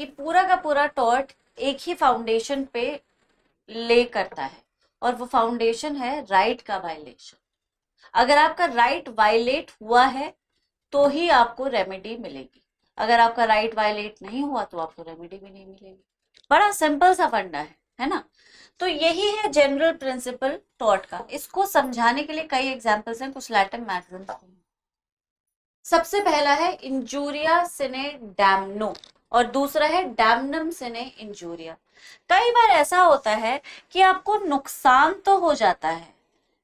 कि पूरा का पूरा टॉर्ट एक ही फाउंडेशन पे ले करता है, और वो फाउंडेशन है राइट का वायलेशन। अगर आपका राइट वायलेट हुआ है तो ही आपको रेमेडी मिलेगी, अगर आपका राइट वायलेट नहीं हुआ तो आपको रेमेडी भी नहीं मिलेगी। बड़ा सिंपल सा फंडा है ना। तो यही है जनरल प्रिंसिपल टॉर्ट का। इसको समझाने के लिए कई एग्जांपल्स हैं, कुछ लैटिन मैक्सिम्स हैं। सबसे पहला है इंजूरिया सिने डैमनो, और दूसरा है डैमनम सिने इंजूरिया। कई बार ऐसा होता है कि आपको नुकसान तो हो जाता है,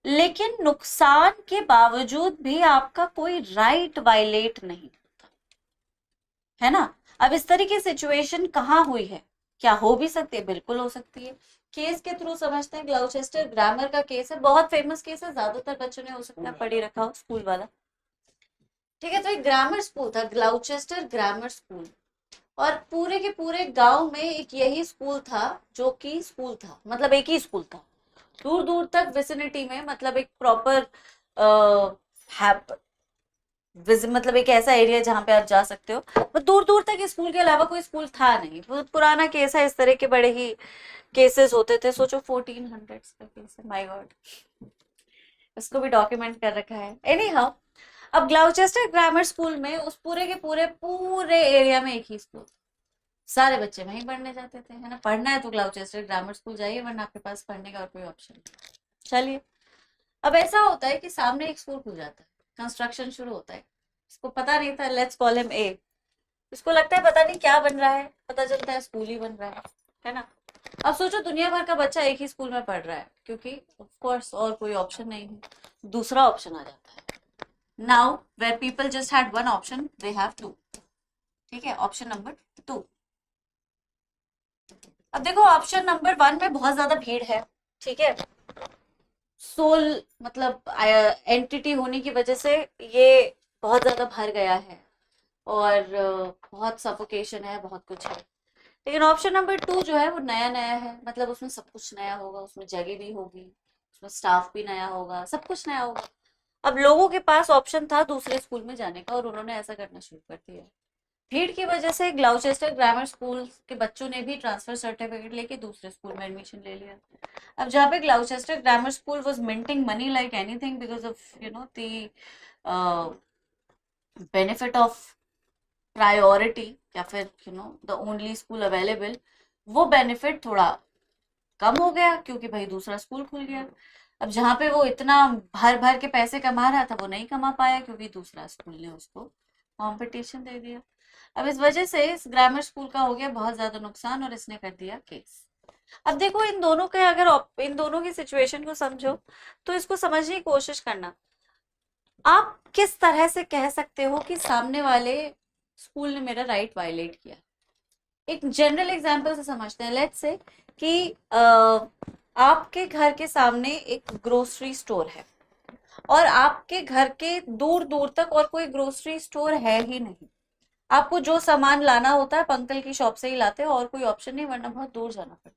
लेकिन नुकसान के बावजूद भी आपका कोई राइट वायलेट नहीं होता है ना। अब इस तरह की सिचुएशन कहाँ हुई है? क्या हो भी सकती है? बिल्कुल हो सकती है। केस के थ्रू समझते हैं। ग्लाउचेस्टर ग्रामर का केस है, बहुत फेमस केस है, ज्यादातर बच्चों ने हो सकता है पढ़ ही रखा हो, स्कूल वाला। ठीक है, तो एक ग्रामर स्कूल था, ग्लाउचेस्टर ग्रामर स्कूल, और पूरे के पूरे गांव में एक यही स्कूल था, जो कि स्कूल था, मतलब एक ही स्कूल था। दूर दूर तक विसिनिटी में, मतलब एक प्रॉपर मतलब एक ऐसा एरिया जहां पे आप जा सकते हो, पर दूर दूर तक स्कूल के अलावा कोई स्कूल था नहीं। वो पुराना केस है, इस तरह के बड़े ही केसेस होते थे। सोचो 1400 का केस है, माय गॉड। इसको भी डॉक्यूमेंट कर रखा है। एनी हाउ, अब ग्लाउचेस्टर ग्रामर स्कूल में उस पूरे के पूरे पूरे एरिया में एक ही स्कूल, सारे बच्चे वहीं पढ़ने जाते थे, है ना। पढ़ना है तो ग्लाउचेस्टर ग्रामर स्कूल जाइए, वरना आपके पास पढ़ने का और कोई ऑप्शन नहीं। चलिए, अब ऐसा होता है कि सामने एक स्कूल खुल जाता है, कंस्ट्रक्शन शुरू होता है। इसको पता नहीं था, लेट्स कॉल हिम ए। इसको लगता है पता नहीं क्या बन रहा है, पता चलता है स्कूल ही बन रहा है ना। अब सोचो दुनिया भर का बच्चा एक ही स्कूल में पढ़ रहा है, क्योंकि ऑफ कोर्स और कोई ऑप्शन नहीं है। दूसरा ऑप्शन आ जाता है। Now where people just had one option, they have two. ठीक है, ऑप्शन नंबर 2। अब देखो, ऑप्शन नंबर 1 में बहुत ज्यादा भीड़ है। ठीक है, सोल मतलब एंटिटी होने की वजह से ये बहुत ज्यादा भर गया है, और बहुत सफोकेशन है, बहुत कुछ है। लेकिन ऑप्शन नंबर 2 जो है वो नया नया है, मतलब उसमें सब कुछ नया होगा, उसमें जगह भी होगी, उसमें स्टाफ भी नया होगा, सब कुछ नया होगा। अब लोगों के पास ऑप्शन था दूसरे स्कूल में जाने का, और उन्होंने ऐसा करना शुरू कर दिया। भीड़ की वजह से ग्लाउचेस्टर ग्रामर स्कूल के बच्चों ने भी ट्रांसफर सर्टिफिकेट लेके दूसरे स्कूल में एडमिशन ले लिया। अब जहाँ पे Gloucester grammar school was minting money like anything because of the benefit of priority, या फिर द ओनली स्कूल अवेलेबल, वो बेनिफिट थोड़ा कम हो गया, क्योंकि भाई दूसरा स्कूल खुल गया। अब जहाँ पे वो इतना भर भर के पैसे कमा रहा था, वो नहीं कमा पाया, क्योंकि दूसरा स्कूल ने उसको कंपटीशन दे दिया। अब इस वजह से इस ग्रामर स्कूल का हो गया बहुत ज्यादा नुकसान, और इसने कर दिया केस। अब देखो, इन दोनों के अगर इन दोनों की सिचुएशन को समझो, तो इसको समझने की कोशिश करना। आप किस तरह से कह सकते हो कि सामने वाले स्कूल ने मेरा राइट वायलेट किया? एक जनरल एग्जांपल से समझते हैं। लेट्स से कि आपके घर के सामने एक ग्रोसरी स्टोर है, और आपके घर के दूर दूर तक और कोई ग्रोसरी स्टोर है ही नहीं। आपको जो सामान लाना होता है आप अंकल की शॉप से ही लाते हो, और कोई ऑप्शन नहीं, वरना बहुत दूर जाना पड़ता है।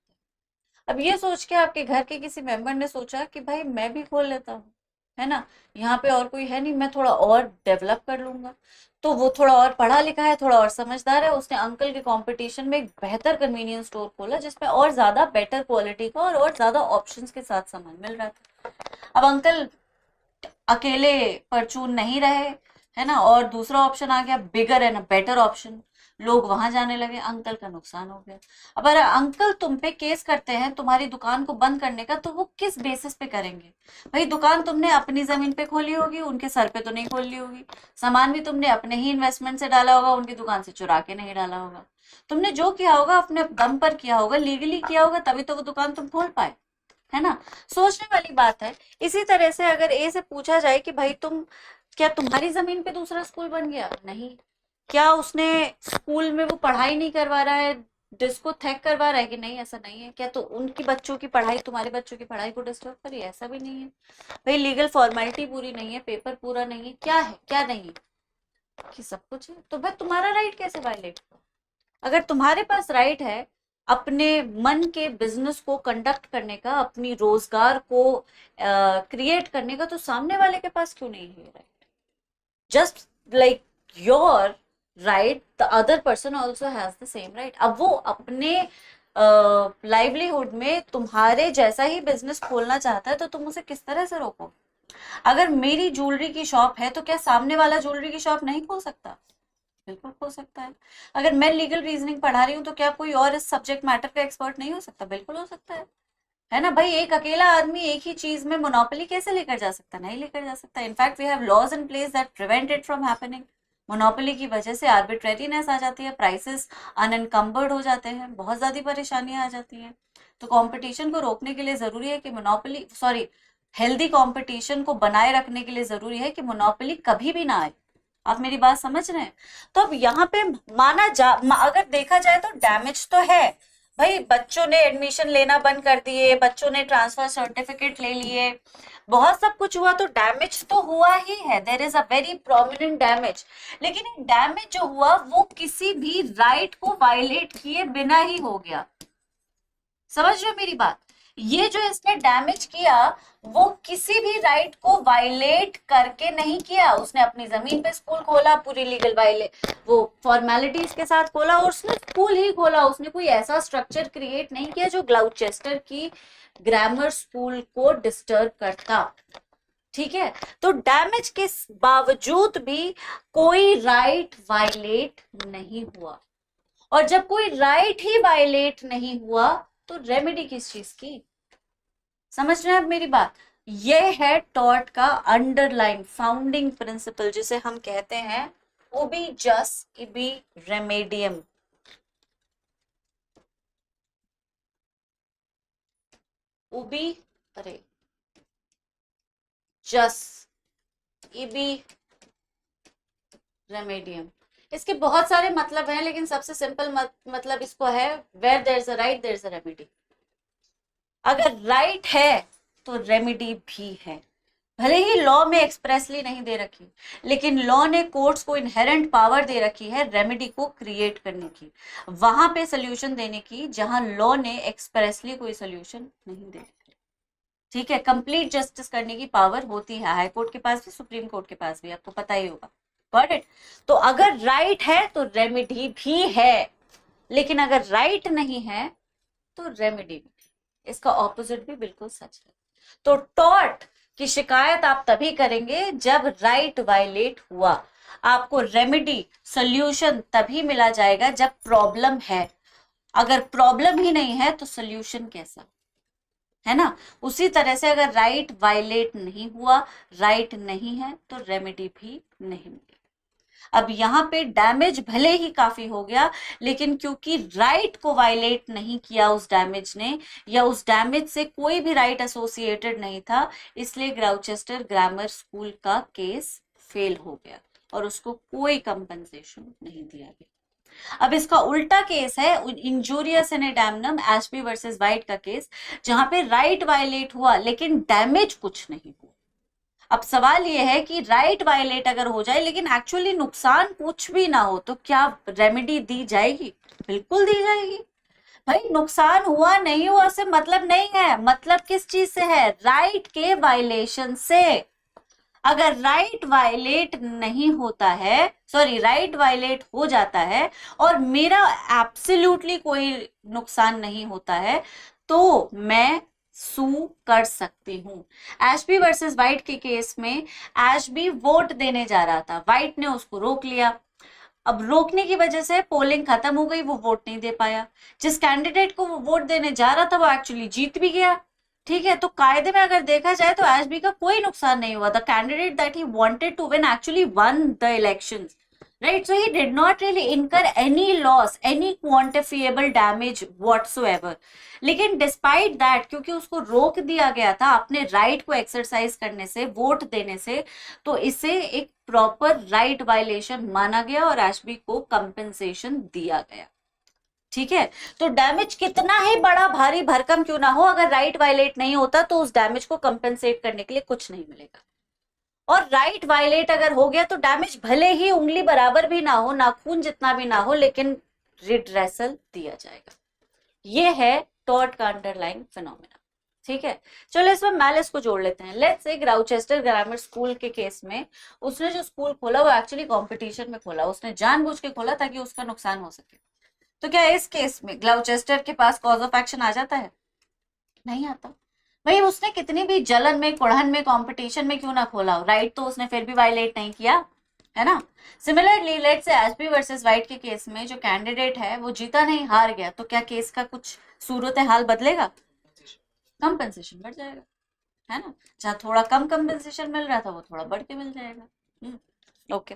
अब ये सोच के आपके घर के किसी मेंबर ने सोचा कि भाई मैं भी खोल लेता हूँ, है ना, यहाँ पे और कोई है नहीं, मैं थोड़ा और डेवलप कर लूंगा। तो वो थोड़ा और पढ़ा लिखा है, थोड़ा और समझदार है, उसने अंकल के कंपटीशन में एक बेहतर कन्वीनियंस स्टोर खोला, जिसमें और ज्यादा बेटर क्वालिटी का और ज्यादा ऑप्शंस के साथ सामान मिल रहा था। अब अंकल अकेले परचून नहीं रहे, है ना, और दूसरा ऑप्शन आ गया, बिगर एंड बेटर ऑप्शन। लोग वहां जाने लगे, अंकल का नुकसान हो गया। अब अगर अंकल तुम पे केस करते हैं तुम्हारी दुकान को बंद करने का, तो वो किस बेसिस पे करेंगे? भाई दुकान तुमने अपनी जमीन पे खोली होगी, उनके सर पे तो नहीं खोली होगी। सामान भी तुमने अपने ही इन्वेस्टमेंट से डाला होगा, उनकी दुकान से चुरा के नहीं डाला होगा। तुमने जो किया होगा अपने दम पर किया होगा, लीगली किया होगा, तभी तो वो दुकान तुम खोल पाए, है ना। सोचने वाली बात है। इसी तरह से अगर ए से पूछा जाए कि भाई क्या तुम्हारी जमीन पे दूसरा स्कूल बन गया? नहीं। क्या उसने स्कूल में वो पढ़ाई नहीं करवा रहा है, डिस्को थैक करवा रहा है? कि नहीं, ऐसा नहीं है। क्या तो उनकी बच्चों की पढ़ाई तुम्हारे बच्चों की पढ़ाई को डिस्टर्ब करी? ऐसा भी नहीं है। भाई लीगल फॉर्मेलिटी पूरी नहीं है, पेपर पूरा नहीं है, क्या है क्या नहीं है? कि सब कुछ है। तो भाई तुम्हारा राइट कैसे वायलेट हुआ? अगर तुम्हारे पास राइट है अपने मन के बिजनेस को कंडक्ट करने का, अपनी रोजगार को क्रिएट करने का, तो सामने वाले के पास क्यों नहीं है right? Just like your right, the other person also has the same right. अब वो अपने लाइवलीहुड में तुम्हारे जैसा ही बिजनेस खोलना चाहता है तो तुम उसे किस तरह से रोको? अगर मेरी ज्वेलरी की शॉप है तो क्या सामने वाला ज्वेलरी की शॉप नहीं खोल सकता? बिल्कुल खोल सकता है। अगर मैं लीगल रीजनिंग पढ़ा रही हूँ तो क्या कोई और इस सब्जेक्ट मैटर का एक्सपर्ट नहीं हो सकता? बिल्कुल हो सकता है ना भाई? एक अकेला आदमी एक ही चीज में मोनोपोली कैसे लेकर जा सकता? नहीं लेकर जा सकता। In fact we have laws in place that prevent it from happening. Monopoly की वजह से आर्बिट्रेरीनेस आ जाती है, प्राइसेस अनएनकम्बर्ड हो जाते हैं, बहुत ज्यादा परेशानियां आ जाती हैं। तो कंपटीशन को रोकने के लिए जरूरी है कि मोनोपोली, सॉरी, हेल्दी कंपटीशन को बनाए रखने के लिए जरूरी है कि मोनोपोली कभी भी ना आए। आप मेरी बात समझ रहे हैं? तो अब यहाँ पे अगर देखा जाए तो डैमेज तो है भाई। बच्चों ने एडमिशन लेना बंद कर दिए, बच्चों ने ट्रांसफर सर्टिफिकेट ले लिए, बहुत सब कुछ हुआ, तो डैमेज तो हुआ ही है। There is a very prominent damage. लेकिन ये डैमेज जो हुआ वो किसी भी राइट को वायलेट किए बिना ही हो गया। समझ रहे हो मेरी बात? ये जो इसने डैमेज किया वो किसी भी राइट को वायलेट करके नहीं किया। उसने अपनी जमीन पे स्कूल खोला, पूरी लीगल वायले वो फॉर्मेलिटीज के साथ खोला, और उसने स्कूल ही खोला। उसने कोई ऐसा स्ट्रक्चर क्रिएट नहीं किया जो ग्लाउचेस्टर की ग्रामर स्कूल को डिस्टर्ब करता। ठीक है? तो डैमेज के बावजूद भी कोई राइट वायलेट नहीं हुआ, और जब कोई राइट ही वायलेट नहीं हुआ तो रेमेडी किस चीज की? समझ रहे हैं आप मेरी बात? ये है टॉर्ट का अंडरलाइन फाउंडिंग प्रिंसिपल, जिसे हम कहते हैं उबी जस इबी रेमेडियम। उबी, अरे, जस इबी रेमेडियम। इसके बहुत सारे मतलब हैं, लेकिन सबसे सिंपल मतलब इसको है, where there is a right there is a remedy. अगर राइट है तो रेमेडी भी है। भले ही लॉ में एक्सप्रेसली नहीं दे रखी, लेकिन लॉ ने कोर्ट्स को इनहेरेंट पावर दे रखी है रेमेडी को क्रिएट करने की, वहां पे सोल्यूशन देने की जहां लॉ ने एक्सप्रेसली कोई सोल्यूशन नहीं दे। ठीक है? कंप्लीट जस्टिस करने की पावर होती है हाई कोर्ट के पास भी, सुप्रीम कोर्ट के पास भी, आपको पता ही होगा। Got it? तो अगर राइट है तो रेमेडी भी है, लेकिन अगर राइट नहीं है तो रेमेडी भी। इसका ऑपोजिट भी बिल्कुल सच है। तो टॉर्ट की शिकायत आप तभी करेंगे जब राइट वायलेट हुआ। आपको रेमेडी सोल्यूशन तभी मिला जाएगा जब प्रॉब्लम है। अगर प्रॉब्लम ही नहीं है तो सोल्यूशन कैसा? है ना? उसी तरह से अगर राइट वायलेट नहीं हुआ, राइट नहीं है, तो रेमेडी भी नहीं मिलेगी। अब यहाँ पे डैमेज भले ही काफी हो गया, लेकिन क्योंकि राइट को वायलेट नहीं किया उस डैमेज ने, या उस डैमेज से कोई भी राइट एसोसिएटेड नहीं था, इसलिए ग्राउचेस्टर ग्रामर स्कूल का केस फेल हो गया और उसको कोई कंपनसेशन नहीं दिया गया। अब इसका उल्टा केस है इंजूरियस इन डैमनम एशबी वर्सेस वाइट का केस, जहां पे राइट वायलेट हुआ लेकिन डैमेज कुछ नहीं हुआ। अब सवाल यह है कि राइट वायलेट अगर हो जाए लेकिन एक्चुअली नुकसान कुछ भी ना हो तो क्या रेमेडी दी जाएगी? बिल्कुल दी जाएगी। भाई नुकसान हुआ नहीं हुआ से मतलब नहीं है, मतलब किस चीज से है? राइट के वायलेशन से। अगर राइट वायलेट नहीं होता है, सॉरी, राइट वायलेट हो जाता है और मेरा एब्सोल्युटली कोई नुकसान नहीं होता है, तो मैं सू कर सकती हूँ। एशबी वर्सेस वाइट के केस में एशबी वोट देने जा रहा था, वाइट ने उसको रोक लिया। अब रोकने की वजह से पोलिंग खत्म हो गई, वो वोट नहीं दे पाया। जिस कैंडिडेट को वो वोट देने जा रहा था वो एक्चुअली जीत भी गया। ठीक है? तो कायदे में अगर देखा जाए तो एशबी का कोई नुकसान नहीं हुआ। The candidate that he wanted to win actually won the elections, right? So he did not really incur any loss, any quantifiable damage whatsoever. लेकिन डिस्पाइट दैट, क्योंकि उसको रोक दिया गया था अपने राइट को एक्सरसाइज करने से, वोट देने से, तो इसे एक प्रॉपर राइट वायलेशन माना गया और एशबी को कंपेंसेशन दिया गया। ठीक है? तो डैमेज कितना ही बड़ा भारी भरकम क्यों ना हो, अगर राइट वायलेट नहीं होता तो उस डैमेज को कंपेंसेट करने के लिए कुछ नहीं मिलेगा। और राइट वायलेट अगर हो गया तो डैमेज भले ही उंगली बराबर भी ना हो, नाखून जितना भी ना हो, लेकिन रिड्रेसल दिया जाएगा। ये है टॉर्ट का अंडरलाइन फिनोमेना। ठीक है, चलो इसमें मैलिस को जोड़ लेते हैं। लेट्स से ग्राउचेस्टर ग्रामर स्कूल के केस में उसने जो स्कूल खोला वो एक्चुअली कंपटीशन में खोला, उसने जानबूझ के खोला ताकि उसका नुकसान हो सके। तो क्या इस केस में ग्लाउचेस्टर के पास कॉज ऑफ एक्शन आ जाता है? नहीं आता। भाई उसने कितनी भी जलन में, कुड़हन में, कंपटीशन में क्यों ना खोला हो, राइट तो उसने फिर भी वायलेट नहीं किया, है ना। Similarly let's say SP versus white के केस में जो कैंडिडेट है वो जीता नहीं, हार गया, तो क्या केस का कुछ सूरत हाल बदलेगा? कंपनसेशन बढ़ जाएगा, है ना। जहाँ थोड़ा कम कंपनसेशन मिल रहा था वो थोड़ा बढ़ के मिल जाएगा। ओके।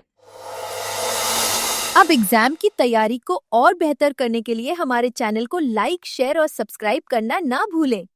अब एग्जाम की तैयारी को और बेहतर करने के लिए हमारे चैनल को लाइक, शेयर और सब्सक्राइब करना ना भूलें।